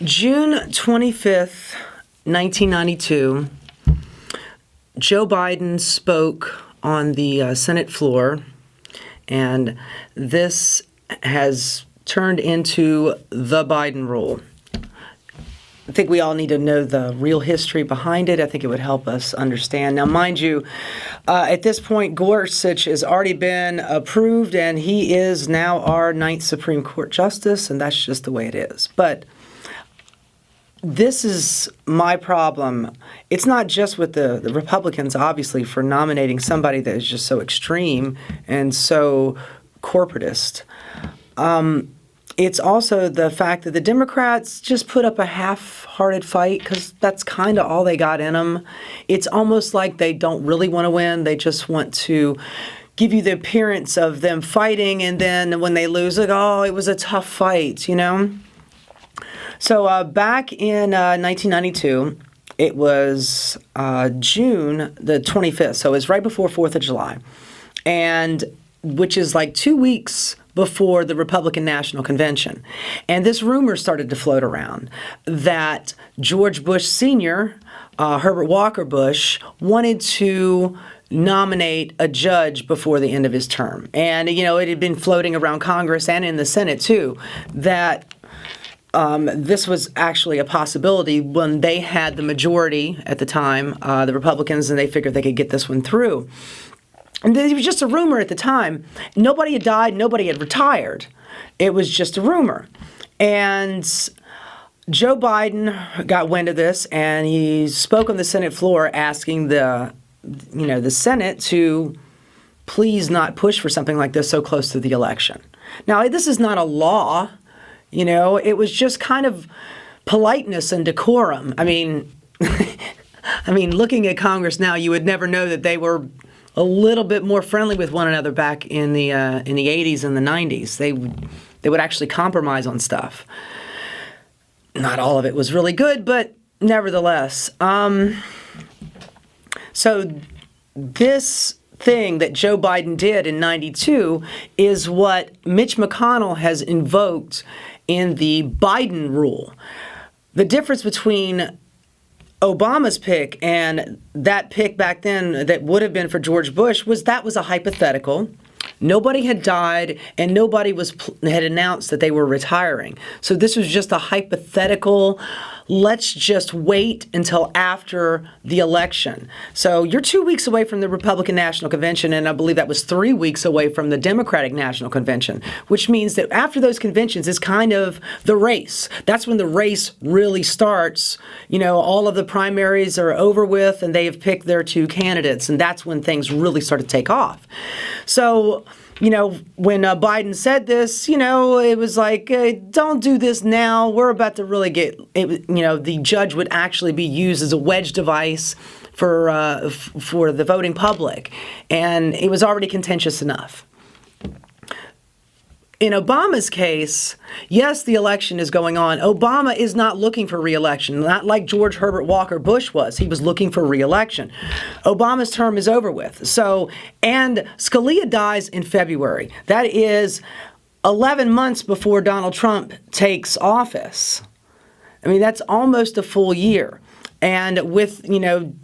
June 25th, 1992, Joe Biden spoke on the Senate floor, and this has turned into the Biden rule. I think we all need to know the real history behind it. I think it would help us understand. Now, mind you, at this point, Gorsuch has already been approved, and he is now our 9th Supreme Court Justice, and that's just the way it is. But this is my problem. It's not just with the Republicans, obviously, for nominating somebody that is just so extreme and so corporatist. It's also the fact that the Democrats just put up a half-hearted fight because that's kind of all they got in them. It's almost like they don't really want to win. They just want to give you the appearance of them fighting, and then when they lose, like, oh, it was a tough fight, you know? So back in 1992, it was June the 25th, so it was right before 4th of July, and which is like 2 weeks before the Republican National Convention. And this rumor started to float around that George Bush Sr., Herbert Walker Bush, wanted to nominate a judge before the end of his term. And, you know, it had been floating around Congress and in the Senate, too, that this was actually a possibility when they had the majority at the time, the Republicans, and they figured they could get this one through. And it was just a rumor at the time. Nobody had died. Nobody had retired. It was just a rumor. And Joe Biden got wind of this, and he spoke on the Senate floor asking the Senate to please not push for something like this so close to the election. Now, this is not a law. You know, it was just kind of politeness and decorum. I mean, looking at Congress now, you would never know that they were a little bit more friendly with one another back in the 80s and the 90s. They would actually compromise on stuff. Not all of it was really good, but nevertheless. So this thing that Joe Biden did in 92 is what Mitch McConnell has invoked in the Biden rule. The difference between Obama's pick and that pick back then that would have been for George Bush was that was a hypothetical. Nobody had died, and nobody had announced that they were retiring. So this was just a hypothetical, let's just wait until after the election. So you're 2 weeks away from the Republican National Convention, and I believe that was 3 weeks away from the Democratic National Convention, which means that after those conventions is kind of the race. That's when the race really starts. You know, all of the primaries are over with, and they have picked their two candidates, and that's when things really start to take off. So, you know, when Biden said this, you know, it was like, don't do this now. We're about to really get, the judge would actually be used as a wedge device for the voting public. And it was already contentious enough. In Obama's case, yes, the election is going on. Obama is not looking for re-election, not like George Herbert Walker Bush was. He was looking for re-election. Obama's term is over with. So, and Scalia dies in February. That is 11 months before Donald Trump takes office. I mean, that's almost a full year. And with,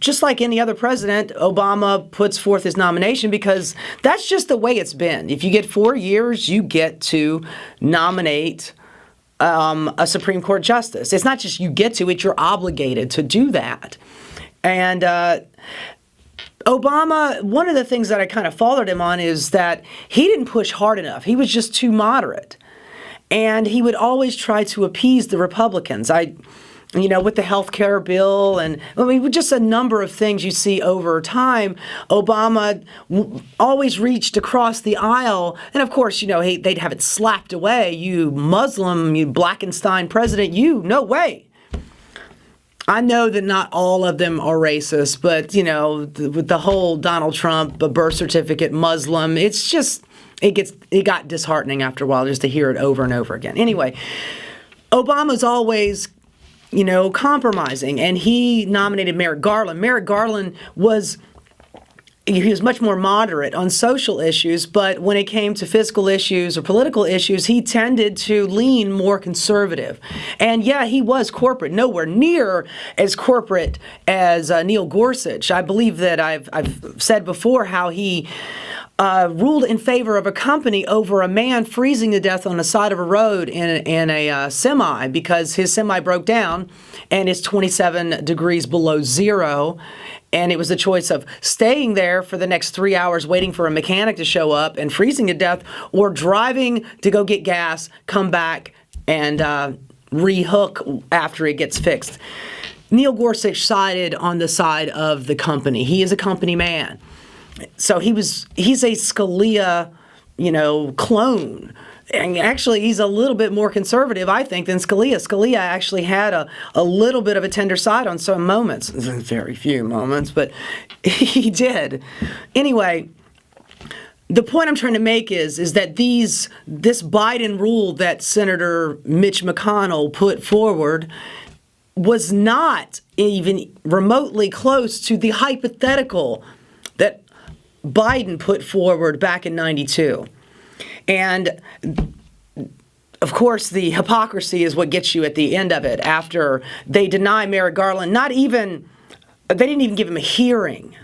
just like any other president, Obama puts forth his nomination because that's just the way it's been. If you get 4 years, you get to nominate a Supreme Court justice. It's not just you get to, it's you're obligated to do that. And Obama, one of the things that I kind of followed him on is that he didn't push hard enough. He was just too moderate. And he would always try to appease the Republicans. With the health care bill and just a number of things you see over time, Obama always reached across the aisle. And of course, they'd have it slapped away. You Muslim, you Blackenstein president, no way. I know that not all of them are racist, but, with the whole Donald Trump, a birth certificate, Muslim, it's just, it got disheartening after a while just to hear it over and over again. Anyway, Obama's always compromising. And he nominated Merrick Garland. Merrick Garland was he was much more moderate on social issues, but when it came to fiscal issues or political issues, he tended to lean more conservative. And yeah, he was corporate, nowhere near as corporate as Neil Gorsuch. I believe that I've said before how he ruled in favor of a company over a man freezing to death on the side of a road in a semi because his semi broke down and it's 27 degrees below zero. And it was the choice of staying there for the next 3 hours waiting for a mechanic to show up and freezing to death, or driving to go get gas, come back, and rehook after it gets fixed. Neil Gorsuch sided on the side of the company. He is a company man. So he's a Scalia, clone. And actually, he's a little bit more conservative, I think, than Scalia. Scalia actually had a little bit of a tender side on some moments. Very few moments, but he did. Anyway, the point I'm trying to make is that this Biden rule that Senator Mitch McConnell put forward was not even remotely close to the hypothetical that Biden put forward back in '92. And, of course, the hypocrisy is what gets you at the end of it. After they deny Merrick Garland, they didn't even give him a hearing.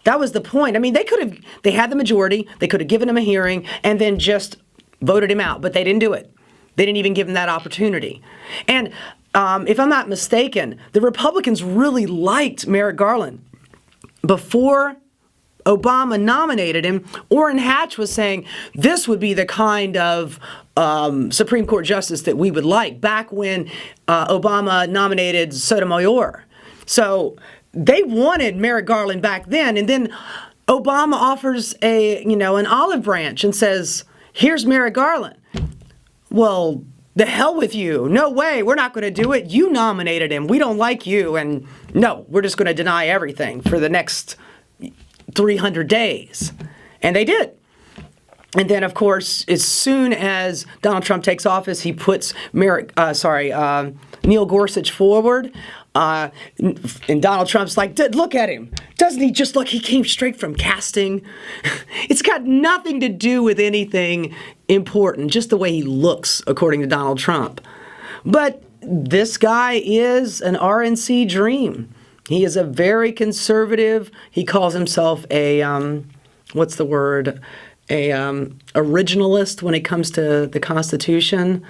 That was the point. I mean, they had the majority, they could have given him a hearing and then just voted him out, but they didn't do it. They didn't even give him that opportunity. And if I'm not mistaken, the Republicans really liked Merrick Garland. Before Obama nominated him, Orrin Hatch was saying this would be the kind of Supreme Court justice that we would like back when Obama nominated Sotomayor. So they wanted Merrick Garland back then, and then Obama offers an olive branch and says, "Here's Merrick Garland." Well, the hell with you. No way. We're not going to do it. You nominated him. We don't like you. And no, we're just going to deny everything for the next 300 days. And they did. And then, of course, as soon as Donald Trump takes office, he puts Neil Gorsuch forward. And Donald Trump's like, look at him. Doesn't he just look? He came straight from casting. It's got nothing to do with anything important, just the way he looks, according to Donald Trump. But this guy is an RNC dream. He is a very conservative. He calls himself a, originalist when it comes to the Constitution.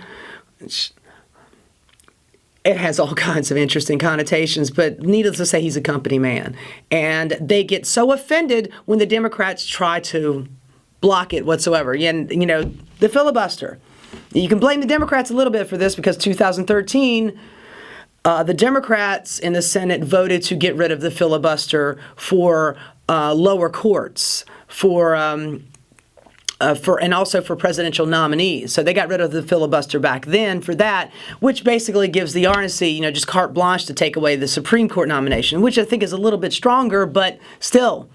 It has all kinds of interesting connotations, but needless to say, he's a company man. And they get so offended when the Democrats try to block it whatsoever. And, the filibuster. You can blame the Democrats a little bit for this because 2013, the Democrats in the Senate voted to get rid of the filibuster for lower courts, and also for presidential nominees. So they got rid of the filibuster back then for that, which basically gives the RNC, just carte blanche to take away the Supreme Court nomination, which I think is a little bit stronger, but still,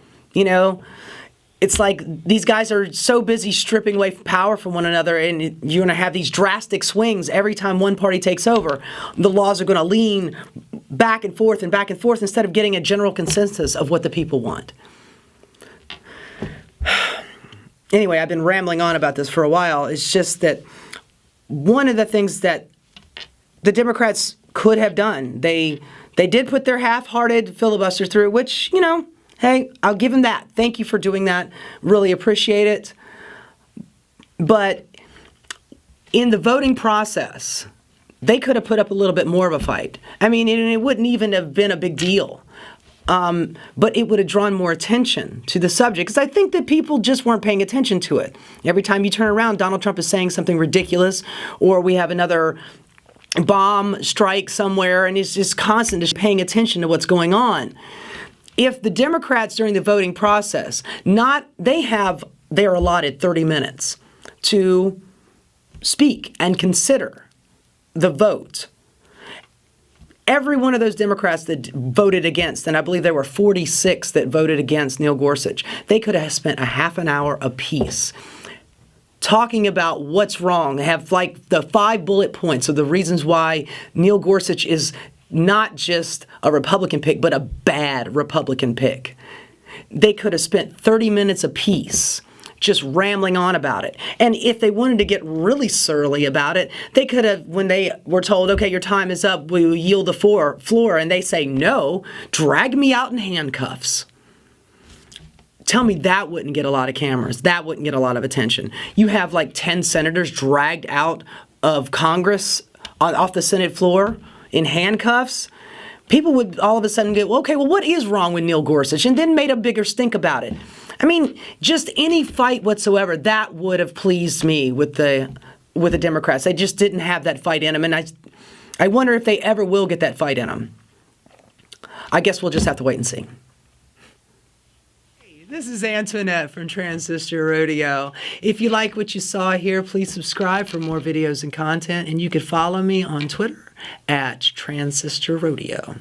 it's like these guys are so busy stripping away power from one another, and you're going to have these drastic swings every time one party takes over. The laws are going to lean back and forth instead of getting a general consensus of what the people want. Anyway, I've been rambling on about this for a while. It's just that one of the things that the Democrats could have done, they did put their half-hearted filibuster through, which, hey, I'll give them that. Thank you for doing that. Really appreciate it. But in the voting process, they could have put up a little bit more of a fight. I mean, it wouldn't even have been a big deal. But it would have drawn more attention to the subject because I think that people just weren't paying attention to it. Every time you turn around, Donald Trump is saying something ridiculous, or we have another bomb strike somewhere, and it's just constant just paying attention to what's going on. If the Democrats during the voting process, they're allotted 30 minutes to speak and consider the vote. Every one of those Democrats that voted against, and I believe there were 46 that voted against Neil Gorsuch, they could have spent a half an hour apiece talking about what's wrong. They have like the 5 bullet points of the reasons why Neil Gorsuch is not just a Republican pick, but a bad Republican pick. they could have spent 30 minutes apiece just rambling on about it. And if they wanted to get really surly about it, they could have, when they were told, okay, your time is up, we will yield the floor, and they say no, drag me out in handcuffs. Tell me that wouldn't get a lot of cameras. That wouldn't get a lot of attention. You have like 10 senators dragged out of Congress off the Senate floor in handcuffs. People would all of a sudden go, okay, well, what is wrong with Neil Gorsuch? And then made a bigger stink about it. I mean, just any fight whatsoever, that would have pleased me with the Democrats. They just didn't have that fight in them. And I wonder if they ever will get that fight in them. I guess we'll just have to wait and see. This is Antoinette from Transistor Rodeo. If you like what you saw here, please subscribe for more videos and content. And you can follow me on Twitter at Transistor Rodeo.